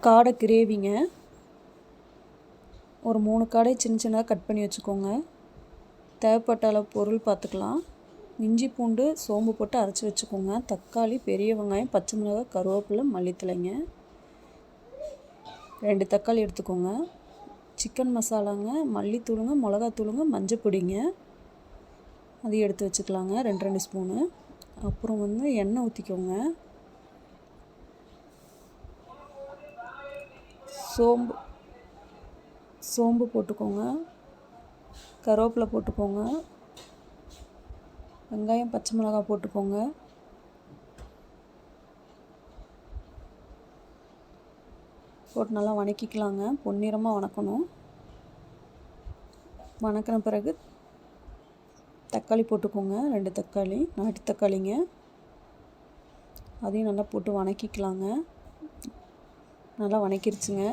காடை கிரேவிங்க. ஒரு 3 காடையை சின்ன சின்னதாக கட் பண்ணி வச்சுக்கோங்க. தேவைப்பட்ட அளவு பொருள் பார்த்துக்கலாம். இஞ்சி பூண்டு சோம்பு போட்டு அரைச்சி வச்சுக்கோங்க. தக்காளி, பெரிய வெங்காயம், பச்சை மிளகாய், கருவேப்பிலை, மல்லித்தழைங்க. 2 தக்காளி எடுத்துக்கோங்க. சிக்கன் மசாலாங்க, மல்லித்தூளுங்க, மிளகாத்தூளுங்க, மஞ்சள் பொடிங்க, அதையும் எடுத்து வச்சுக்கலாங்க. 2 ஸ்பூனு. அப்புறம் எண்ணெய் ஊற்றிக்கோங்க. சோம்பு போட்டுக்கோங்க. கருவேப்பிலை போட்டுக்கோங்க. வெங்காயம், பச்சை மிளகாய் போட்டுக்கோங்க. போட்டு நல்லா வணக்கிக்கலாங்க. பொன்னிறமாக வணக்கணும். வணக்கின பிறகு தக்காளி போட்டுக்கோங்க. 2 தக்காளி, நாட்டு தக்காளிங்க. அதையும் நல்லா போட்டு வணக்கிக்கலாங்க. நல்லா வணக்கிருச்சுங்க.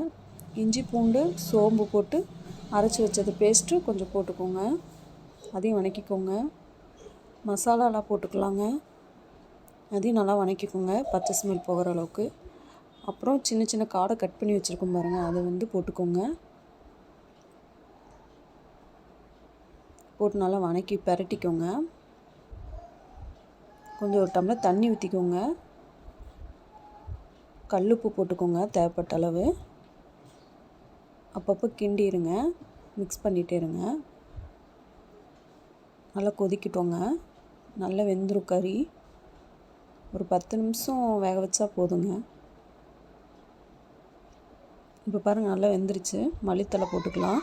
இஞ்சி பூண்டு சோம்பு போட்டு அரைச்சி வச்சது பேஸ்ட்டு கொஞ்சம் போட்டுக்கோங்க. அதையும் வணக்கிக்கோங்க. மசாலாலாம் போட்டுக்கலாங்க. அதையும் நல்லா வணக்கிக்கோங்க, பச்சை ஸ்மெல் போகிற அளவுக்கு. அப்புறம் சின்ன சின்ன காடை கட் பண்ணி வச்சுருக்கோம் பாருங்கள், அதை போட்டுக்கோங்க. போட்டு நல்லா வணக்கி பிரட்டிக்கோங்க. கொஞ்சம் ஒரு டம்ளர் தண்ணி ஊற்றிக்கோங்க. கல்லுப்பு போட்டுக்கோங்க தேவைப்பட்ட அளவு. அப்பப்போ கிண்டிடுங்க, மிக்ஸ் பண்ணிகிட்டே இருங்க. நல்லா கொதிக்கிட்டோங்க. நல்லா வெந்துடும் கறி. ஒரு 10 நிமிஷம் வேக வச்சா போதுங்க. இப்போ பாருங்கள், நல்லா வெந்துருச்சு. மல்லித்தழை போட்டுக்கலாம்.